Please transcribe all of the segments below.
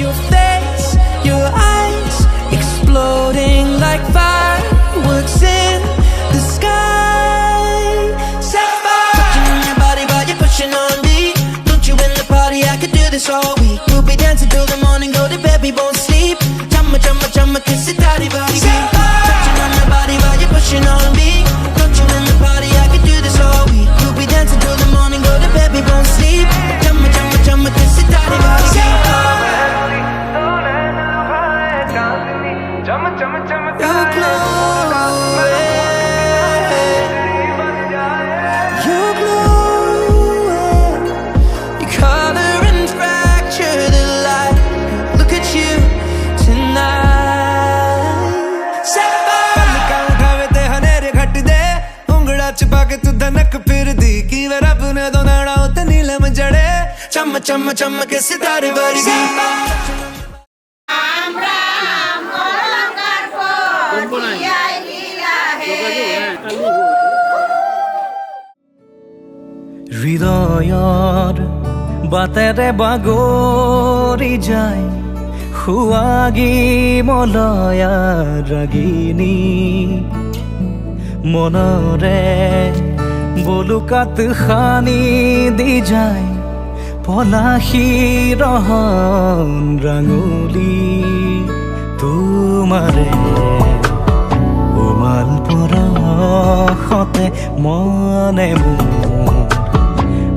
Your face, your eyes, exploding like fireworks in the sky. Sapphire, touching on your body while you're pushing on me. Don't you in the party? I could do this all week. We'll be dancing till the morning, go to bed, we won't sleep. Chumma, chumma, chumma, kiss it, daddy, body. Touching on your body while you're pushing on me. Don't you in the party? I could do this all week. We'll be dancing till the morning, go to bed, we won't sleep. Chumma, chumma, chumma, kiss it, daddy, body. You're glowing, you're glowing. Your color and fracture the light. Look at you tonight. Sapphire, te hanere ghat de ungla ch pa ke tu dhanak phirdi ki ver apne do nada ut neelam jade cham cham cham ke sitare vargi. হৃদয়ৰ বাটেৰে বাগৰি যায় সুৱাগী মলয়া ৰাগিনী মনৰে বলুকাত খানি দি যায় পলাশী ৰহন ৰাঙলী তোমাৰে উমাল পৰশতে মনে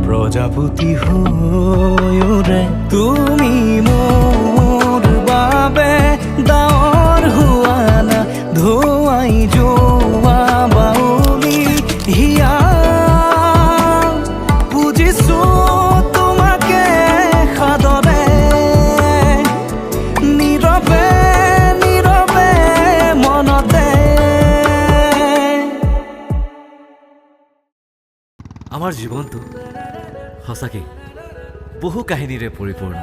প্ৰজাপতি হৈৰে তুমি মোৰ বাবে ডাৱৰ হোৱানা ধুৱাই যোৱা বাউলি হিয়া বুজিছো তোমাকে সাদৰে নীৰৱে নীৰৱে মনতে। আমাৰ জীৱনটো সঁচাকৈ বহু কাহিনীৰে পৰিপূৰ্ণ।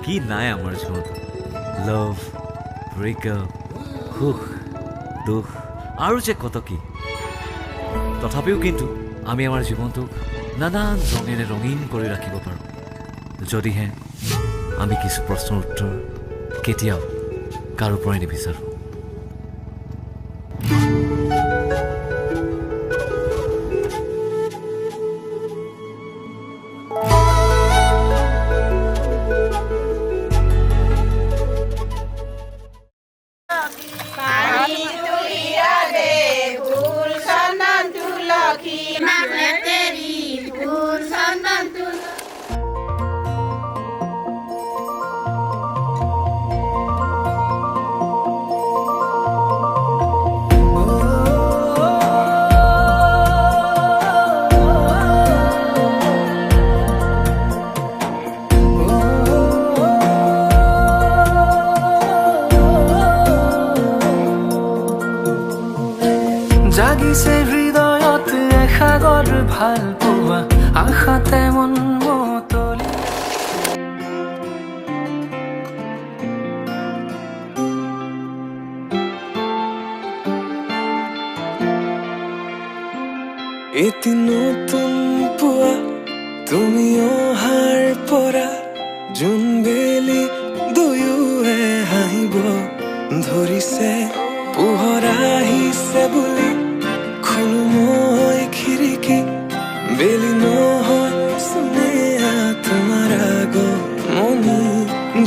কি নাই আমাৰ জীৱনটো, লাভ, ব্ৰেকআপ, সুখ দুখ আৰু যে কত কি। তথাপিও কিন্তু আমি আমাৰ জীৱনটোক নানান ৰঙেৰে ৰঙীন কৰি ৰাখিব পাৰোঁ যদিহে আমি কিছু প্ৰশ্নৰ উত্তৰ কেতিয়াও কাৰো পৰাই নিবিচাৰোঁ। জাগিছে হৃদয়ত এসাগৰ ভাল পোৱা আশাতে মন মতলি। এটি নতুন পুৱা তুমি অহাৰ পৰা জোনবেলি দুয়োৱে হাঁহিব ধৰিছে পোহৰ আহিছে বুলি খোলো মই খিৰিকী বেলি নহয় চুনেয়া তোমাৰ আগমনি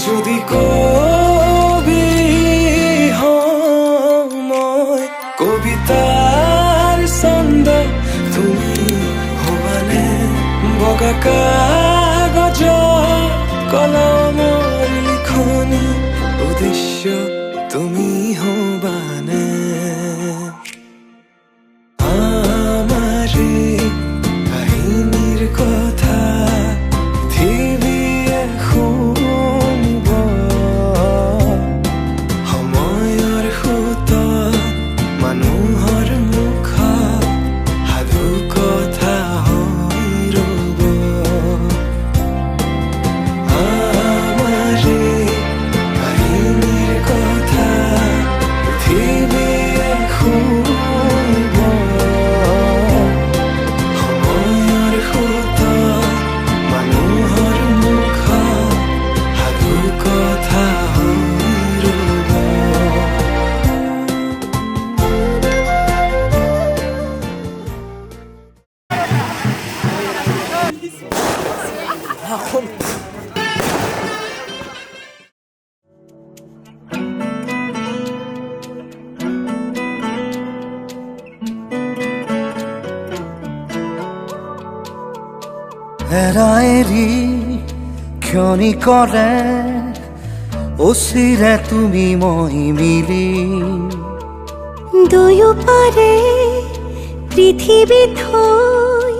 যদি কবি মই কবিতাৰ ছন্দ তুমি হবানে বগা কাগজ কলমৰ লিখনি উদ্দেশ্য তুমি হবানে আমাৰে কাহিনীৰ কথা পৃথিৱীয়ে শুনিব সময়ৰ সুতত মানুহৰ মুখত সাধু কথা হৈ ৰব এৰি ক্ষণিকৰে অচিৰে তুমি মই মিলি দুয়োপাৰে পৃথিৱী থৈ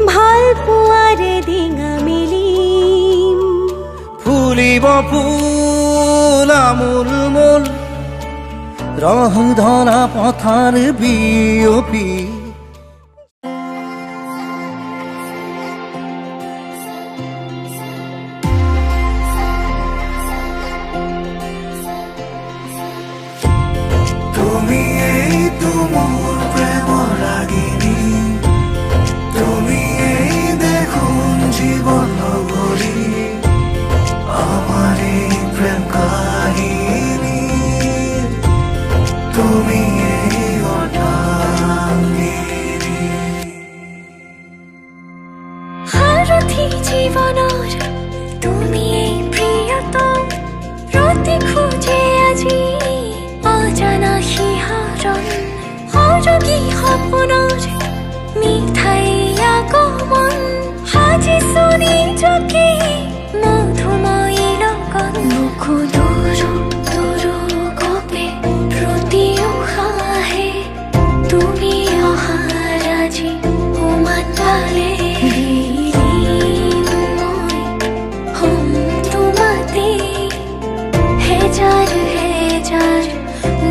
ভাল পোৱাৰে ডিঙা মেলিম ফুলিব ফুল আমোল মোল ৰং ধৰা পথাৰ বিয়পি তুমি এইটো মোৰ প্ৰেমৰ ৰাগিনী তুমি এই দেখোন জীৱন নগৰী আমাৰ এই প্ৰেম কাহিনী তুমি এই অৰ্ধাংগিনী সাৰথি জীৱনৰ তুমি এই প্ৰিয়তম প্ৰতি খোজে আজি অজানা শিহৰণ সৰগী সপোনৰ মিঠাই আগমন সাজিছো নিজকে মধুময়ী লগন মোকো দূৰো দূৰো গপে প্ৰতি উশাহে তুমি অহাৰ আজি উমান পালে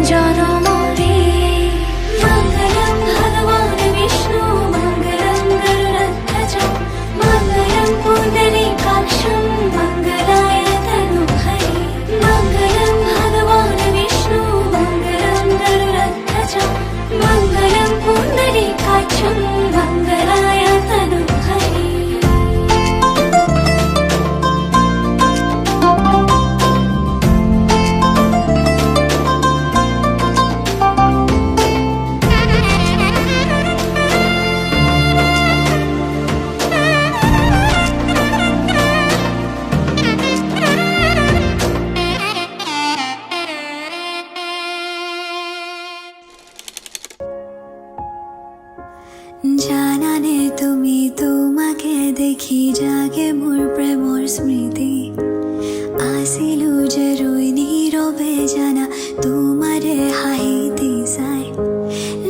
জনমরে মঙ্গলম ভগবান বিষ্ণু মঙ্গলম গরুড়ধ্বজ মঙ্গলম পুণ্ডরীকাক্ষম মঙ্গলায় তনুহরি মঙ্গলম ভগবান বিষ্ণু মঙ্গলম গরুড়ধ্বজ মঙ্গলম পুণ্ডরীকাক্ষম মঙ্গলায় তনুহরি জানানে তুমি তোমাকে দেখি জাগে মোৰ প্ৰেমৰ স্মৃতি আছিলো যে ৰৈ নীৰৱে জানা তোমাৰে হাঁহিতি চাই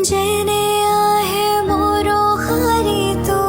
যেনে আহে মোৰ শাৰীটো